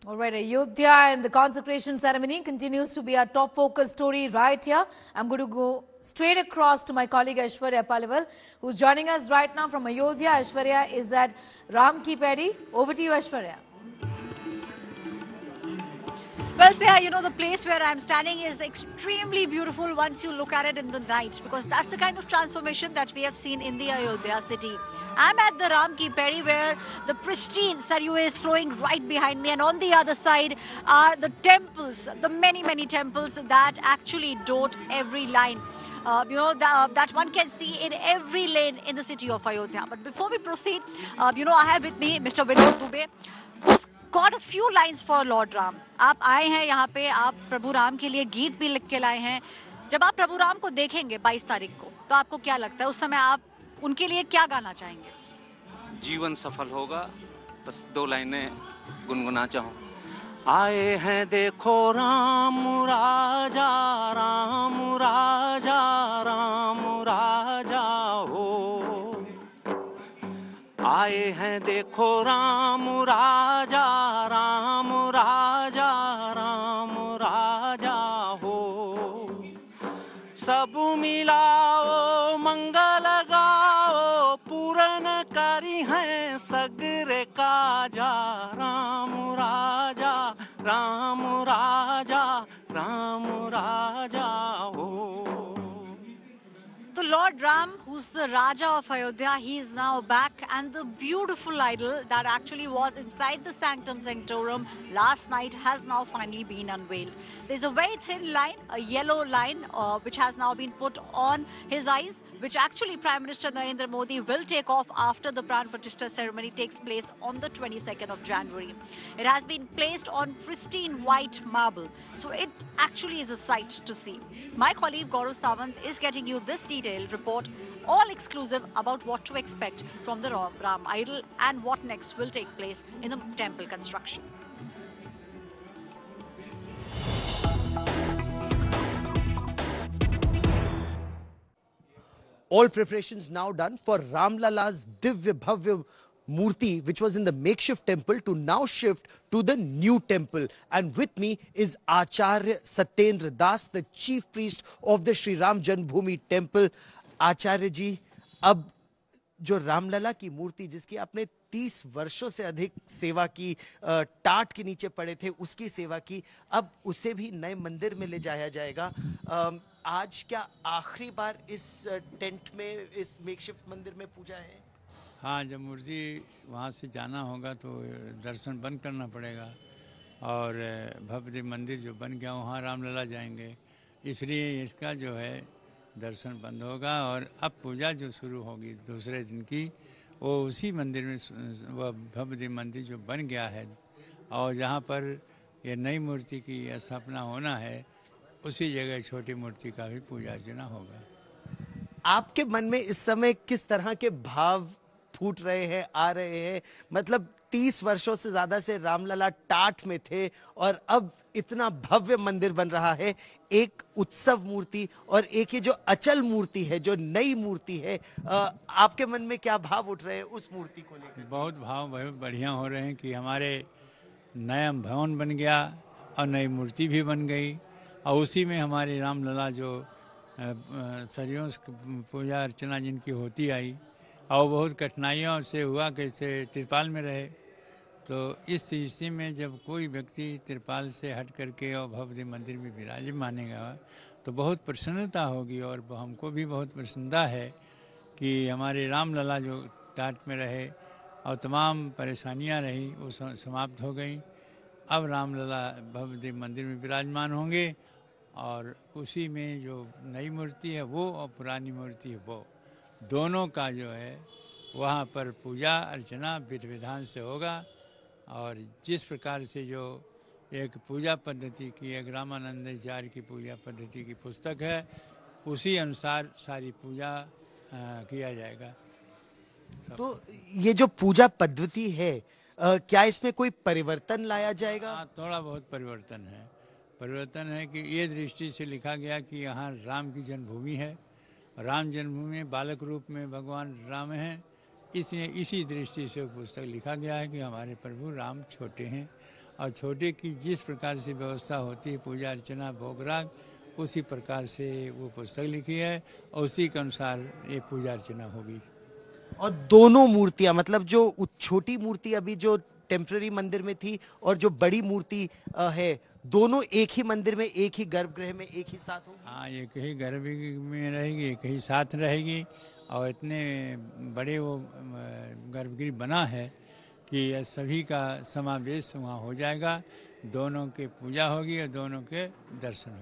All right, Ayodhya and the consecration ceremony continues to be our top focus story right here. I'm going to go straight across to my colleague Aishwarya Paliwal, who's joining us right now from Ayodhya. Aishwarya is at Ram Ki Pedi. Over to you, Aishwarya. Well, Sneha, the place where I'm standing is extremely beautiful once you look at it in the night, because that's the kind of transformation that we have seen in the Ayodhya city. I'm at the Ram Ki Pedi, where the pristine Saryu is flowing right behind me, and on the other side are the temples, the many, many temples that actually dot every line. That one can see in every lane in the city of Ayodhya. But before we proceed, I have with me Mr. Vinod Dubey, who's got a few lines for Lord Ram. आप आए हैं यहाँ पे, आप प्रभु राम के लिए गीत भी लिख के लाए हैं. जब आप प्रभु राम को देखेंगे 22 तारीख को, तो आपको क्या लगता है उस समय आप उनके लिए क्या गाना चाहेंगे? जीवन सफल होगा, बस 2 लाइनें गुनगुना चाहूँ. आए हैं देखो राम राजा, राम राजा, राम राजा हो. आए हैं देखो राम राजा, राम राजा, राम राजा हो. सब मिलाओ मंगल गाओ, पूर्ण करी हैं सगरे काजा. राम राजा, राम राजा, राम राजा हो. The Lord Ram, who's the Raja of Ayodhya, he is now back, and the beautiful idol that actually was inside the Sanctum Sanctorum last night has now finally been unveiled. There's a very thin line, a yellow line, which has now been put on his eyes, which actually Prime Minister Narendra Modi will take off after the Pran Pratishtha ceremony takes place on the 22nd of January. It has been placed on pristine white marble, so it actually is a sight to see. My colleague Gaurav Sawant is getting you this detailed report, all exclusive about what to expect from the Ram idol and what next will take place in the temple construction. All preparations now done for Ram Lala's Divya Bhavya Murti, which was in the makeshift temple, to now shift to the new temple. And with me is Acharya Satyendra Das, the chief priest of the Sri Ram Janmabhoomi temple. Acharya ji, अब जो रामलला की मूर्ति जिसकी आपने 30 वर्षों से अधिक सेवा की, टाट के नीचे पड़े थे, उसकी सेवा की, अब उसे भी नए मंदिर में ले जाया जाएगा. आज क्या आखिरी बार इस टेंट में, इस मेकशिफ्ट मंदिर में पूजा है? हाँ, जब मूर्ति वहाँ से जाना होगा तो दर्शन बंद करना पड़ेगा, और भव्य मंदिर जो बन गया वहाँ रामलला जाएंगे, इसलिए इसका जो है दर्शन बंद होगा. और अब पूजा जो शुरू होगी दूसरे दिन की, वो उसी मंदिर में, वह भव्य मंदिर जो बन गया है और जहाँ पर ये नई मूर्ति की स्थापना होना है, उसी जगह छोटी मूर्ति का भी पूजा अर्चना होगा. आपके मन में इस समय किस तरह के भाव फूट रहे हैं, आ रहे हैं? मतलब 30 वर्षों से ज्यादा से रामलला टाट में थे और अब इतना भव्य मंदिर बन रहा है, एक उत्सव मूर्ति और एक ये जो अचल मूर्ति है, जो नई मूर्ति है, आपके मन में क्या भाव उठ रहे हैं उस मूर्ति को लेकर? बहुत भाव बहुत बढ़िया हो रहे हैं कि हमारे नया भवन बन गया और नई मूर्ति भी बन गई, और उसी में हमारी रामलला जो सदियों पूजा अर्चना जिनकी होती आई, और बहुत कठिनाइयों से हुआ, कैसे तिरपाल में रहे, तो इस स्थिति में जब कोई व्यक्ति तिरपाल से हट करके और भव्य मंदिर में विराजित मानेगा तो बहुत प्रसन्नता होगी. और हमको भी बहुत प्रसन्नता है कि हमारे रामलला जो टाट में रहे और तमाम परेशानियां रही वो समाप्त हो गई. अब रामलला भव्य मंदिर में विराजमान होंगे, और उसी में जो नई मूर्ति है वो और पुरानी मूर्ति है वो, दोनों का जो है वहाँ पर पूजा अर्चना विधि विधान से होगा. और जिस प्रकार से जो एक पूजा पद्धति की, एक रामानंदाचार्य की पूजा पद्धति की पुस्तक है, उसी अनुसार सारी पूजा किया जाएगा. तो ये जो पूजा पद्धति है, क्या इसमें कोई परिवर्तन लाया जाएगा? हाँ, थोड़ा बहुत परिवर्तन है. परिवर्तन है कि ये दृष्टि से लिखा गया कि यहाँ राम की जन्मभूमि है, राम जन्मभूमि में बालक रूप में भगवान राम हैं, इसलिए इसी दृष्टि से पुस्तक लिखा गया है कि हमारे प्रभु राम छोटे हैं और छोटे की जिस प्रकार से व्यवस्था होती है पूजा अर्चना भोग राग, उसी प्रकार से वो पुस्तक लिखी है और उसी के अनुसार ये पूजा अर्चना होगी। और दोनों मूर्तियां, मतलब जो छोटी मूर्ति अभी जो टेम्पररी मंदिर में थी और जो बड़ी मूर्ति है, दोनों एक ही मंदिर में, एक ही गर्भगृह में एक ही साथ होगी? हाँ, एक ही गर्भ में रहेगी, एक ही साथ रहेगी और इतने बड़े वो गर्भगृह बना है कि सभी का समावेश वहाँ हो जाएगा, दोनों के पूजा होगी और दोनों के दर्शन होंगे।